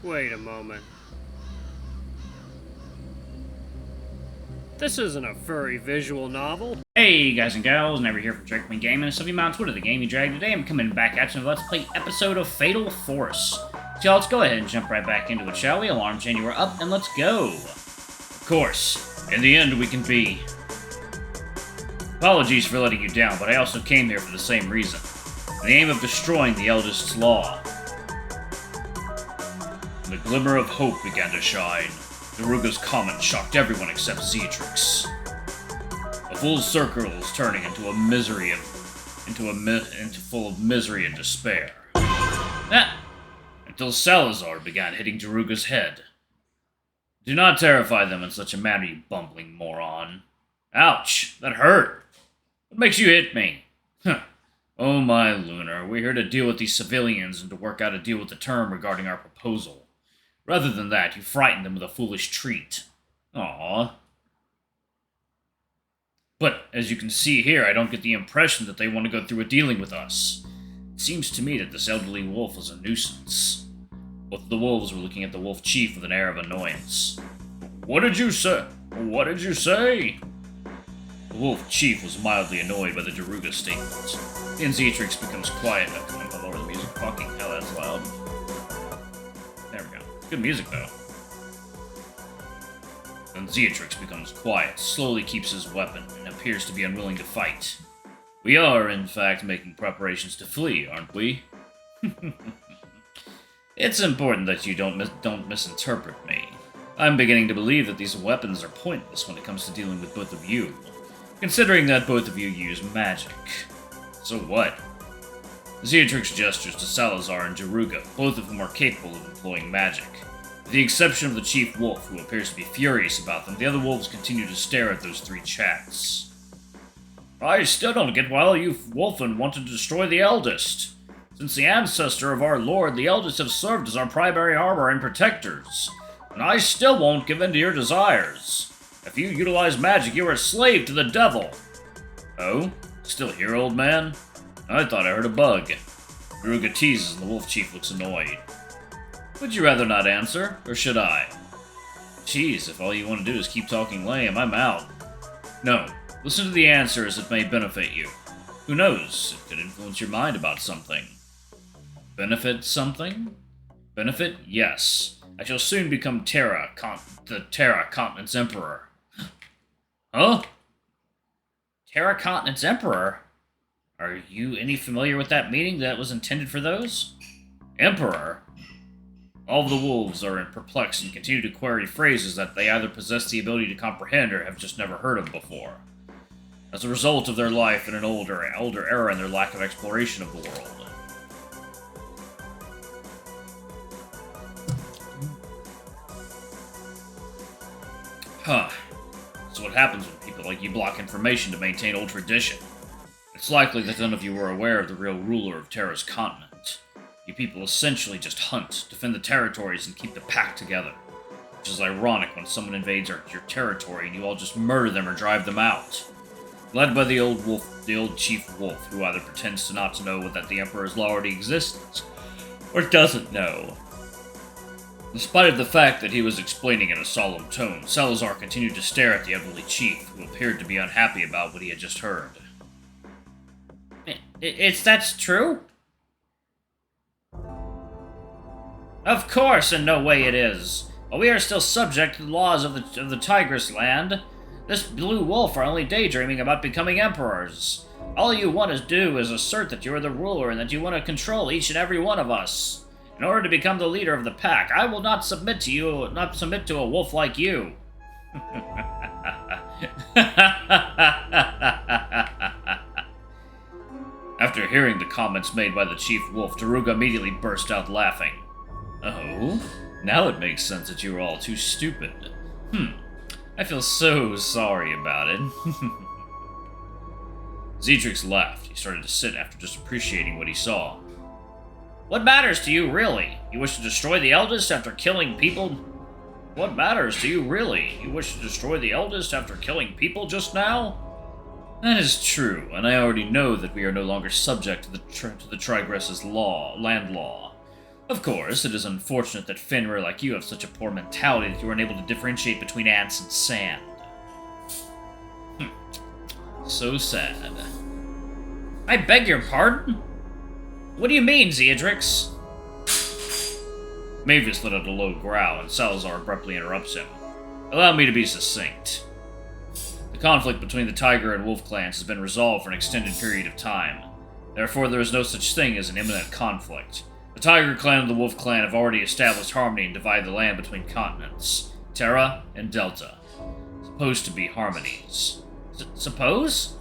Wait a moment. This isn't a furry visual novel. Hey guys and gals, Never here from Drake Queen Gaming and Stuffy on Twitter, the Gaming Drag. Today I'm coming back at you with Let's Play episode of Fatal Force. So let's go ahead and jump right back into it, shall we? Alarm chain, you are up, and let's go. Of course, in the end we can be. Apologies for letting you down, but I also came here for the same reason. In the aim of destroying the Eldest's Law. The glimmer of hope began to shine. Daruga's comment shocked everyone except Zeatrix. A full circle is turning into a misery full of misery and despair. Until Salazar began hitting Daruga's head. Do not terrify them in such a manner, you bumbling moron. Ouch, that hurt. What makes you hit me? Huh. Oh my Lunar, we're here to deal with these civilians and to work out a deal with the term regarding our proposal. Rather than that, you frighten them with a foolish treat. Aww. But, as you can see here, I don't get the impression that they want to go through a dealing with us. It seems to me that this elderly wolf is a nuisance. Both of the wolves were looking at the wolf chief with an air of annoyance. What did you say? What did you say? The wolf chief was mildly annoyed by the Daruga statement. Then Zeatrix becomes quiet. I'm gonna lower the music. Fucking hell, that's loud. There we go. Good music, though. Then Zeatrix becomes quiet, slowly keeps his weapon, and appears to be unwilling to fight. We are, in fact, making preparations to flee, aren't we? It's important that you don't misinterpret me. I'm beginning to believe that these weapons are pointless when it comes to dealing with both of you, considering that both of you use magic. So what? Zeatrix gestures to Salazar and Daruga, both of whom are capable of employing magic. With the exception of the Chief Wolf, who appears to be furious about them, the other wolves continue to stare at those three chats. I still don't get why you Wolfen want to destroy the Eldest. Since the ancestor of our Lord, the Eldest have served as our primary armor and protectors. And I still won't give in to your desires. If you utilize magic, you are a slave to the devil. Oh? Still here, old man? I thought I heard a bug. Daruga teases and the Wolf Chief looks annoyed. Would you rather not answer, or should I? Jeez, if all you want to do is keep talking lame, I'm out. No, listen to the answer as it may benefit you. Who knows, it could influence your mind about something. Benefit something? Benefit? Yes. I shall soon become the Terra Continent's Emperor. Huh? Terra Continent's Emperor? Are you any familiar with that meaning that was intended for those? Emperor? All of the wolves are perplexed and continue to query phrases that they either possess the ability to comprehend or have just never heard of before. As a result of their life in an older era and their lack of exploration of the world. Huh. So what happens when people like you block information to maintain old tradition? It's likely that none of you were aware of the real ruler of Terra's continent. You people essentially just hunt, defend the territories, and keep the pack together. Which is ironic when someone invades your territory and you all just murder them or drive them out. Led by the old Chief Wolf, who either pretends to not to know that the Emperor's law already exists, or doesn't know. In spite of the fact that he was explaining in a solemn tone, Salazar continued to stare at the elderly chief, who appeared to be unhappy about what he had just heard. That's true? Of course, in no way it is. But we are still subject to the laws of the Tigress land. This blue wolf are only daydreaming about becoming emperors. All you want to do is assert that you are the ruler and that you want to control each and every one of us. In order to become the leader of the pack, I will not submit to a wolf like you. After hearing the comments made by the Chief Wolf, Daruga immediately burst out laughing. Oh? Now it makes sense that you were all too stupid. I feel so sorry about it. Zeatrix laughed. He started to sit after just appreciating what he saw. What matters to you, really? You wish to destroy the Eldest after killing people? What matters to you, really? You wish to destroy the Eldest after killing people just now? That is true, and I already know that we are no longer subject to the Tigress's land law. Of course, it is unfortunate that Fenrir like you have such a poor mentality that you are unable to differentiate between ants and sand. So sad. I beg your pardon? What do you mean, Zeodrix? Mavis let out a low growl, and Salazar abruptly interrupts him. Allow me to be succinct. The conflict between the Tiger and Wolf clans has been resolved for an extended period of time. Therefore, there is no such thing as an imminent conflict. The Tiger clan and the Wolf clan have already established harmony and divided the land between continents, Terra and Delta. Supposed to be harmonies. Suppose?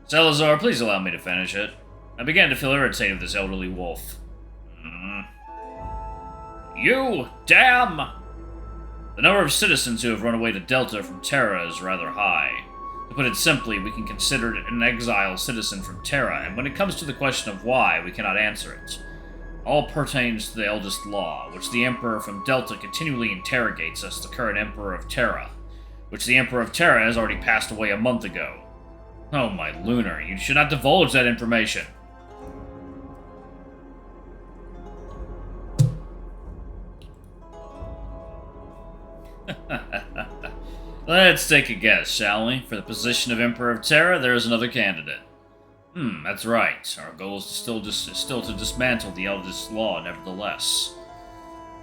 Salazar, please allow me to finish it. I began to feel irritated with this elderly wolf. You! Damn! The number of citizens who have run away to Delta from Terra is rather high. To put it simply, we can consider it an exiled citizen from Terra, and when it comes to the question of why, we cannot answer it. All pertains to the Eldest Law, which the Emperor from Delta continually interrogates as the current Emperor of Terra, which the Emperor of Terra has already passed away a month ago. Oh my lunar, you should not divulge that information. Let's take a guess, shall we? For the position of Emperor of Terra, there is another candidate. That's right. Our goal is still to dismantle the Eldest Law, nevertheless.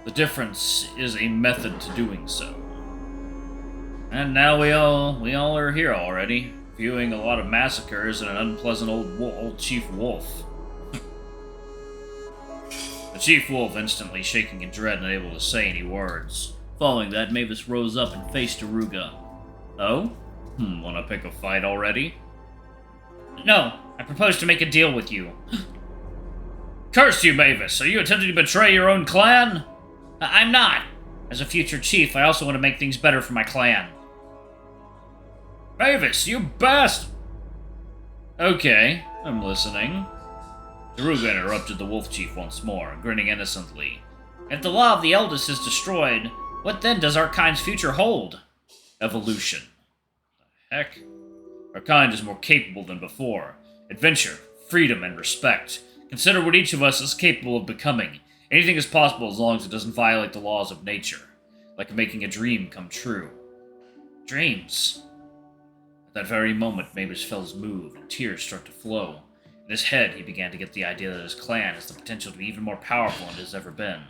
The difference is a method to doing so. And now we all are here already, viewing a lot of massacres and an unpleasant old Chief Wolf. The Chief Wolf instantly shaking in dread and unable to say any words. Following that, Mavis rose up and faced Daruga. Oh? Wanna pick a fight already? No, I propose to make a deal with you. Curse you, Mavis! Are you attempting to betray your own clan? I'm not. As a future chief, I also want to make things better for my clan. Mavis, you best! Okay, I'm listening. Daruga interrupted the Wolf Chief once more, grinning innocently. If the Law of the Eldest is destroyed, what then does our kind's future hold? Evolution. The heck? Our kind is more capable than before. Adventure, freedom, and respect. Consider what each of us is capable of becoming. Anything is possible as long as it doesn't violate the laws of nature. Like making a dream come true. Dreams. At that very moment, Mavis felt moved, and tears started to flow. In his head, he began to get the idea that his clan has the potential to be even more powerful than it has ever been.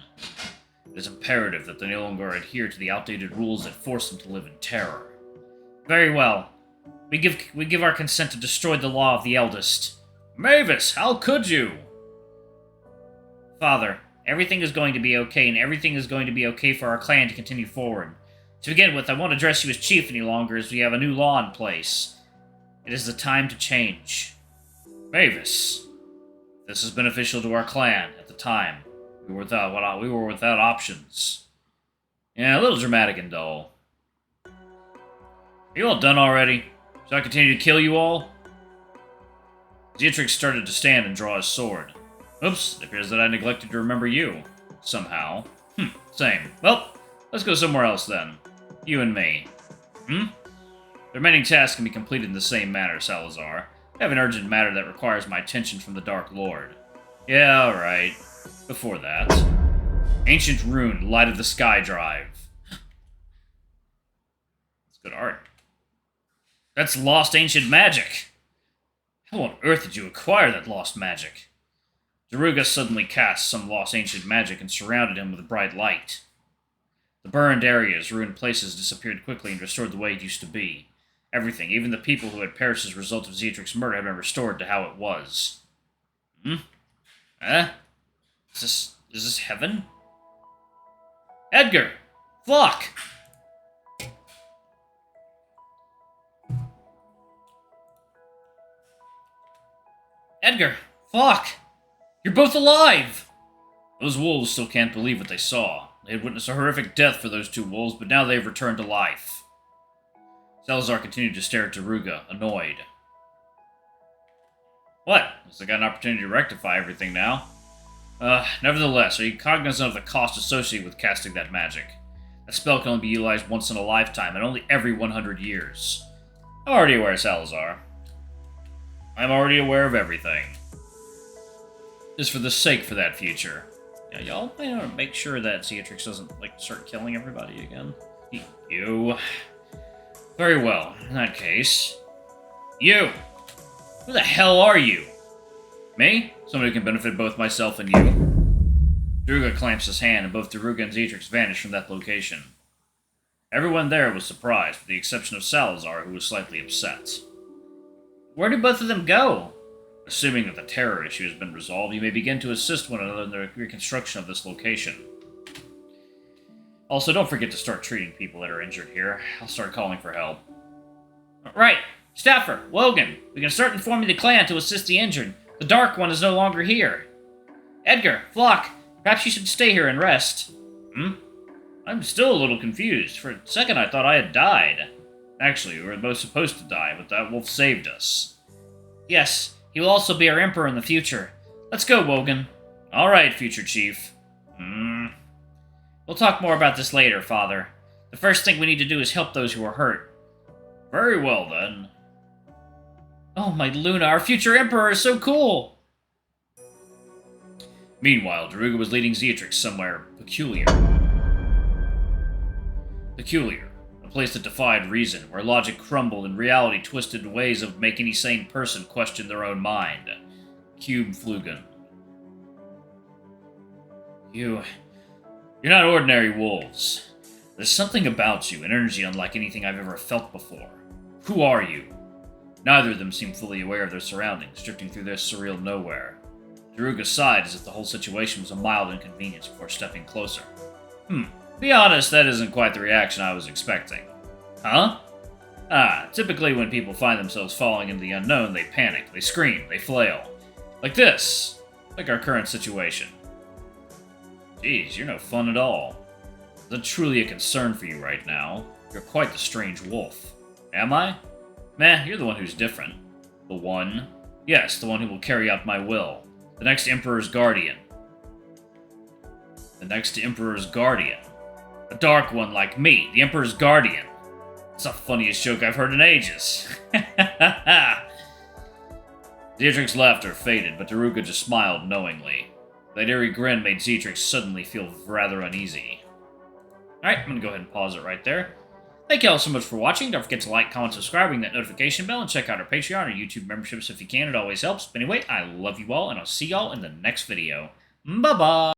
It is imperative that they no longer adhere to the outdated rules that force them to live in terror. Very well. We give our consent to destroy the Law of the Eldest. Mavis, how could you? Father, everything is going to be okay, and everything is going to be okay for our clan to continue forward. To begin with, I won't address you as chief any longer, as we have a new law in place. It is the time to change. Mavis, this is beneficial to our clan at the time. We were without options. Yeah, a little dramatic and dull. Are you all done already? Shall I continue to kill you all? Zeodrix started to stand and draw his sword. Oops, it appears that I neglected to remember you. Somehow. Same. Well, let's go somewhere else then. You and me. The remaining tasks can be completed in the same manner, Salazar. I have an urgent matter that requires my attention from the Dark Lord. Yeah, alright. Before that. Ancient Rune, Light of the Sky Drive. That's good art. That's lost ancient magic. How on earth did you acquire that lost magic? Daruga suddenly cast some lost ancient magic and surrounded him with a bright light. The burned areas, ruined places disappeared quickly and restored the way it used to be. Everything, even the people who had perished as a result of Zeodrix's murder, had been restored to how it was. Is this heaven? Edgar! Fuck! Edgar! Fuck! You're both alive! Those wolves still can't believe what they saw. They had witnessed a horrific death for those two wolves, but now they have returned to life. Salazar continued to stare at Daruga, annoyed. What? Has I got an opportunity to rectify everything now? Nevertheless, are you cognizant of the cost associated with casting that magic? That spell can only be utilized once in a lifetime, and only every 100 years. I'm already aware, Salazar. I'm already aware of everything. Just for the sake for that future. Yeah, y'all may want to make sure that Ceatrix doesn't, like, start killing everybody again. You. Very well. In that case... You! Who the hell are you? Me? Somebody who can benefit both myself and you. Daruga clamps his hand, and both Daruga and Ceatrix vanish from that location. Everyone there was surprised, with the exception of Salazar, who was slightly upset. Where did both of them go? Assuming that the terror issue has been resolved, you may begin to assist one another in the reconstruction of this location. Also, don't forget to start treating people that are injured here. I'll start calling for help. Right! Staffer! Wogan! We can start informing the clan to assist the injured. The Dark One is no longer here. Edgar! Flock! Perhaps you should stay here and rest. I'm still a little confused. For a second I thought I had died. Actually, we were both supposed to die, but that wolf saved us. Yes, he will also be our emperor in the future. Let's go, Wogan. Alright, future chief. We'll talk more about this later, Father. The first thing we need to do is help those who are hurt. Very well, then. Oh, my Luna, our future emperor is so cool! Meanwhile, Daruga was leading Ceatrix somewhere peculiar. A place that defied reason, where logic crumbled and reality twisted in ways that would make any sane person question their own mind. Cube Flugen. You're not ordinary wolves. There's something about you, an energy unlike anything I've ever felt before. Who are you? Neither of them seemed fully aware of their surroundings, drifting through this surreal nowhere. Daruga sighed as if the whole situation was a mild inconvenience before stepping closer. Be honest, that isn't quite the reaction I was expecting. Huh? Typically when people find themselves falling into the unknown, they panic, they scream, they flail. Like this. Like our current situation. Geez, you're no fun at all. Is that truly a concern for you right now? You're quite the strange wolf. Am I? Meh, you're the one who's different. The one? Yes, the one who will carry out my will. The next Emperor's Guardian. The next Emperor's Guardian. A dark one like me, the Emperor's Guardian. It's the funniest joke I've heard in ages. Ceatrix's laughter faded, but Daruga just smiled knowingly. That eerie grin made Ceatrix suddenly feel rather uneasy. Alright, I'm gonna go ahead and pause it right there. Thank you all so much for watching. Don't forget to like, comment, subscribe, ring that notification bell, and check out our Patreon or YouTube memberships if you can. It always helps. But anyway, I love you all, and I'll see y'all in the next video. Bye-bye!